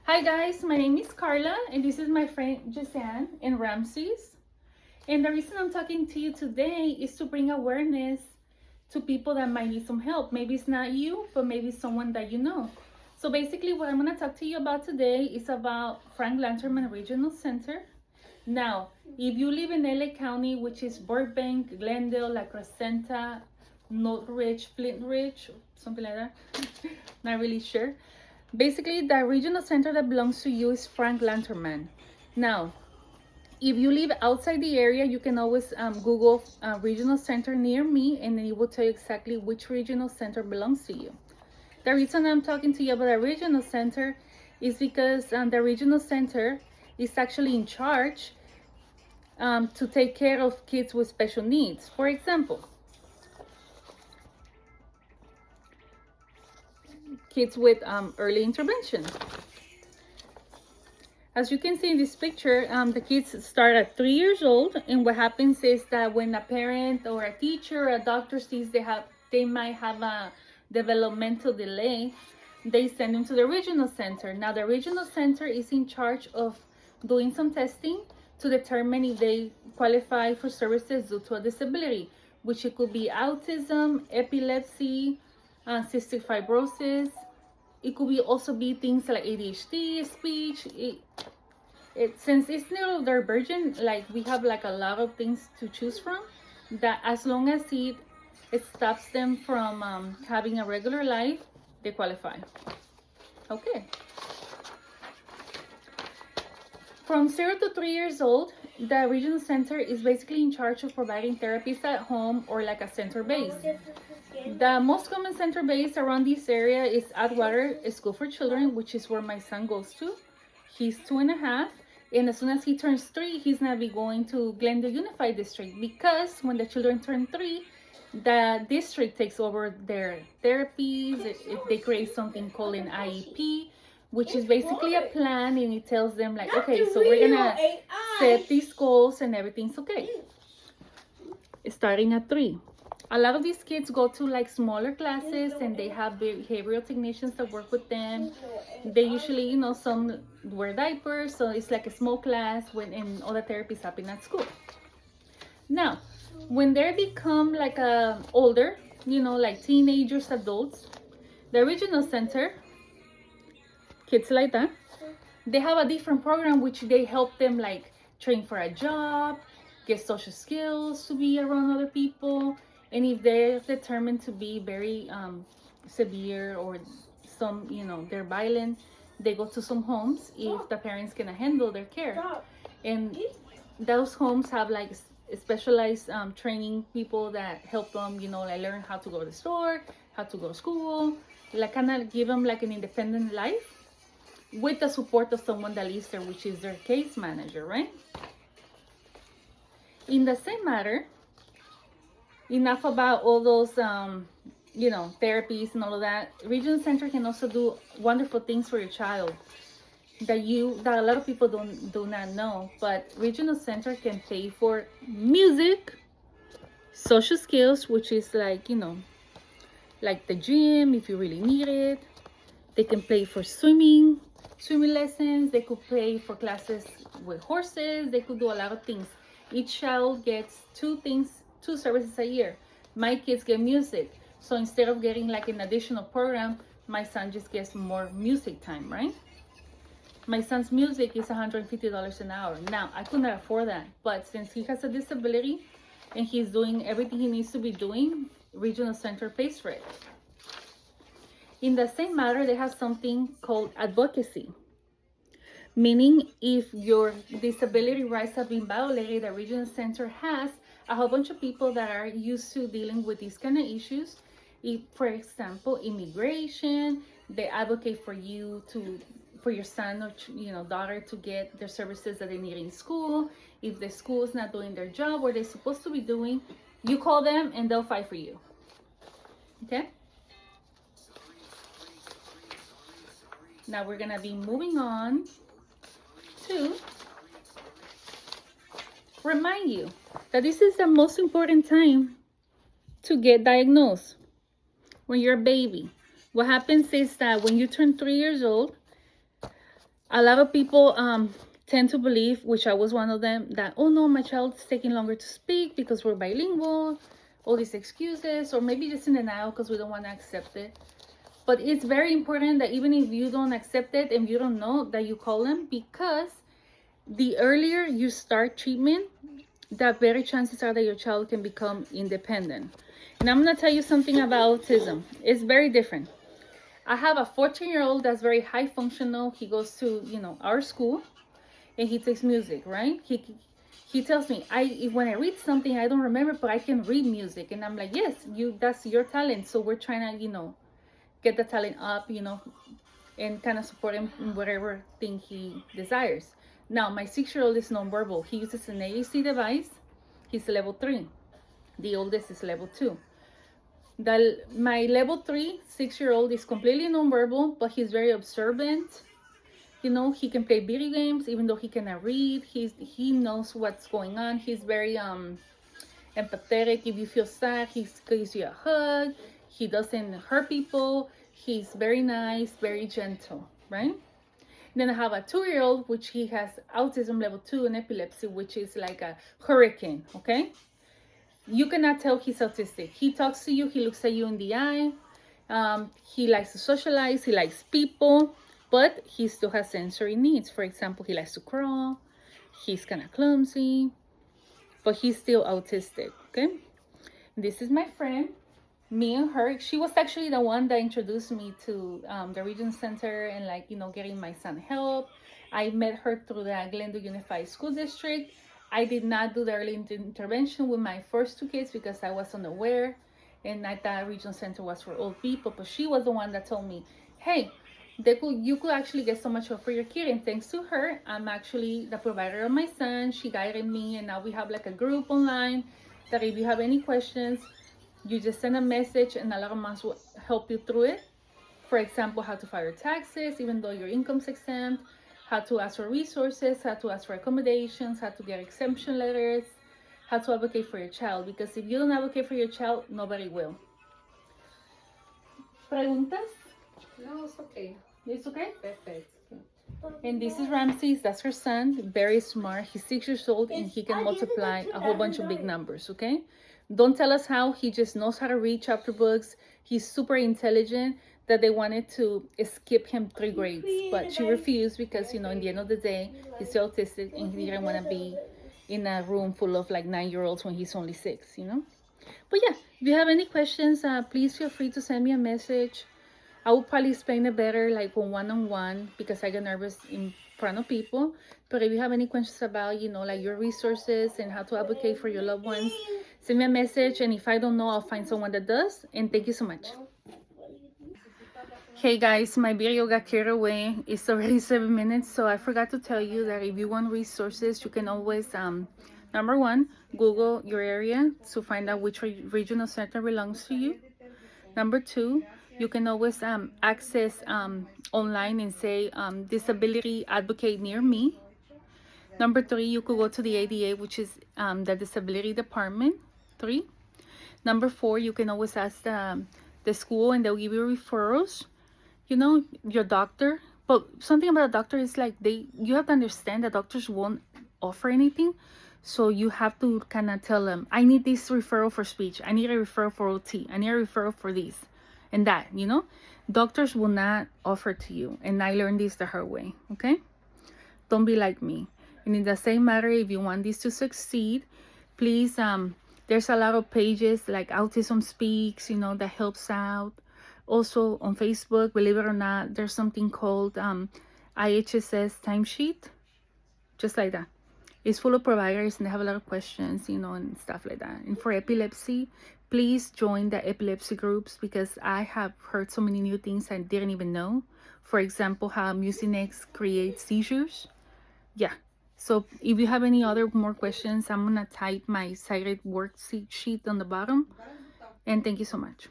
Hi guys, my name is Carla and this is my friend Josanne in Ramses. And the reason I'm talking to you today is to bring awareness to people that might need some help. Maybe it's not you, but maybe someone that you know. So basically what I'm going to talk to you about today is about Frank Lanterman Regional Center. Now, if you live in LA County, which is Burbank, Glendale, La Crescenta, Northridge, Flint Ridge, something like that, not really sure. Basically, the regional center that belongs to you is Frank Lanterman. Now, if you live outside the area, you can always Google regional center near me, and then it will tell you exactly which regional center belongs to you. The reason I'm talking to you about the regional center is because the regional center is actually in charge to take care of kids with special needs. For example, kids with early intervention. As you can see in this picture, the kids start at 3 years old, and what happens is that when a parent or a teacher or a doctor sees they might have a developmental delay, they send them to the regional center. Now, the regional center is in charge of doing some testing to determine if they qualify for services due to a disability, which it could be autism, epilepsy, cystic fibrosis. It could also be things like ADHD, speech. Since it's neurodivergent, like we have like a lot of things to choose from. That as long as it stops them from having a regular life, they qualify. Okay. From 0 to 3 years old, the regional center is basically in charge of providing therapies at home or like a center base. The most common center base around this area is Atwater School for Children, which is where my son goes to. He's 2.5, and as soon as he turns 3, he's gonna be going to Glendale Unified District, because when the children turn 3, the district takes over their therapies. They create something called an IEP, which is basically a plan, and it tells them like, okay, so we're gonna set these goals and everything's okay. Starting at 3. A lot of these kids go to like smaller classes, and they have behavioral technicians that work with them. They usually, some wear diapers, so it's like a small class and all the therapies happen at school. Now, when they become like older, like teenagers, adults, the regional center, kids like that, they have a different program which they help them like train for a job, get social skills to be around other people. And if they're determined to be very severe or they're violent, they go to some homes if the parents can handle their care. And those homes have like specialized training people that help them, like learn how to go to the store, how to go to school, like kind of give them like an independent life with the support of someone that lives there, which is their case manager, right? In the same matter, enough about all those therapies and all of that. Regional center can also do wonderful things for your child that a lot of people do not know. But regional center can pay for music, social skills, which is like like the gym if you really need it. They can pay for swimming lessons. They could pay for classes with horses. They could do a lot of things. Each child gets 2 services a year. My kids get music, so instead of getting like an additional program, my son just gets more music time, right? My son's music is $150 an hour. Now, I could not afford that, but since he has a disability and he's doing everything he needs to be doing, regional center pays for it. In the same matter, they have something called advocacy, meaning if your disability rights have been violated, the regional center has a whole bunch of people that are used to dealing with these kind of issues. If, for example, immigration, they advocate for your son or daughter to get their services that they need in school. If the school is not doing their job what they're supposed to be doing, you call them and they'll fight for you. Okay? Now we're gonna be moving on to remind you that this is the most important time to get diagnosed. When you're a baby, what happens is that when you turn 3 years old, a lot of people tend to believe, which I was one of them, that, oh no, my child's taking longer to speak because we're bilingual, all these excuses, or maybe just in denial because we don't want to accept it. But it's very important that even if you don't accept it and you don't know, that you call them, because the earlier you start treatment, the better chances are that your child can become independent. And I'm going to tell you something about autism. It's very different. I have a 14-year-old that's very high functional. He goes to, our school, and he takes music, right? He tells me, when I read something, I don't remember, but I can read music. And I'm like, yes, that's your talent. So we're trying to, get the talent up, and kind of support him in whatever thing he desires. Now, my 6-year-old is nonverbal. He uses an AAC device. He's level 3. The oldest is level 2. My level 3 6-year-old is completely nonverbal, but he's very observant. He can play video games even though he cannot read. He knows what's going on. He's very empathetic. If you feel sad, he gives you a hug. He doesn't hurt people. He's very nice, very gentle, right? Then I have a 2-year-old, which he has autism level 2 and epilepsy, which is like a hurricane, okay? You cannot tell he's autistic. He talks to you. He looks at you in the eye. He likes to socialize. He likes people, but he still has sensory needs. For example, he likes to crawl. He's kind of clumsy, but he's still autistic, okay? This is my friend, me and her. She was actually the one that introduced me to the Region Center and getting my son help. I met her through the Glendale Unified School District. I did not do the early intervention with my first 2 kids because I was unaware, and I thought Regional Center was for old people. But she was the one that told me, hey, you could actually get so much help for your kid. And thanks to her, I'm actually the provider of my son. She guided me, and now we have like a group online that if you have any questions, you just send a message and a lot of moms will help you through it. For example, how to file your taxes even though your income's exempt, how to ask for resources, how to ask for accommodations, how to get exemption letters, how to advocate for your child. Because if you don't advocate for your child, nobody will. Preguntas? No, it's okay. It's okay? Perfect. And this is Ramses. That's her son. Very smart. He's 6 years old and he can multiply a whole bunch of big numbers, okay? Don't tell us how. He just knows how to read chapter books. He's super intelligent, that they wanted to skip him 3 grades. But she refused because, in the end of the day, he's still autistic and he didn't want to be in a room full of 9-year-olds when he's only 6, But yeah, if you have any questions, please feel free to send me a message. I will probably explain it better one-on-one because I get nervous in front of people. But if you have any questions about, your resources and how to advocate for your loved ones, send me a message. And if I don't know, I'll find someone that does. And thank you so much. Hey guys, my video got carried away. It's already 7 minutes, so I forgot to tell you that if you want resources, you can always, number 1, Google your area to find out which regional center belongs to you. Number 2, you can always access online and say disability advocate near me. Number 3, you could go to the ADA, which is the disability department. 3. Number 4, you can always ask the school and they'll give you referrals. Your doctor. But something about a doctor is you have to understand that doctors won't offer anything. So you have to kind of tell them, I need this referral for speech. I need a referral for OT. I need a referral for this and that, Doctors will not offer to you. And I learned this the hard way, okay? Don't be like me. And in the same matter, if you want this to succeed, please, there's a lot of pages like Autism Speaks, that helps out. Also on Facebook, believe it or not, there's something called IHSS timesheet, just like that. It's full of providers and they have a lot of questions, and stuff like that. And for epilepsy, please join the epilepsy groups because I have heard so many new things I didn't even know. For example, how Mucinex creates seizures. Yeah. So if you have any other more questions, I'm going to type my cited worksheet on the bottom. And thank you so much.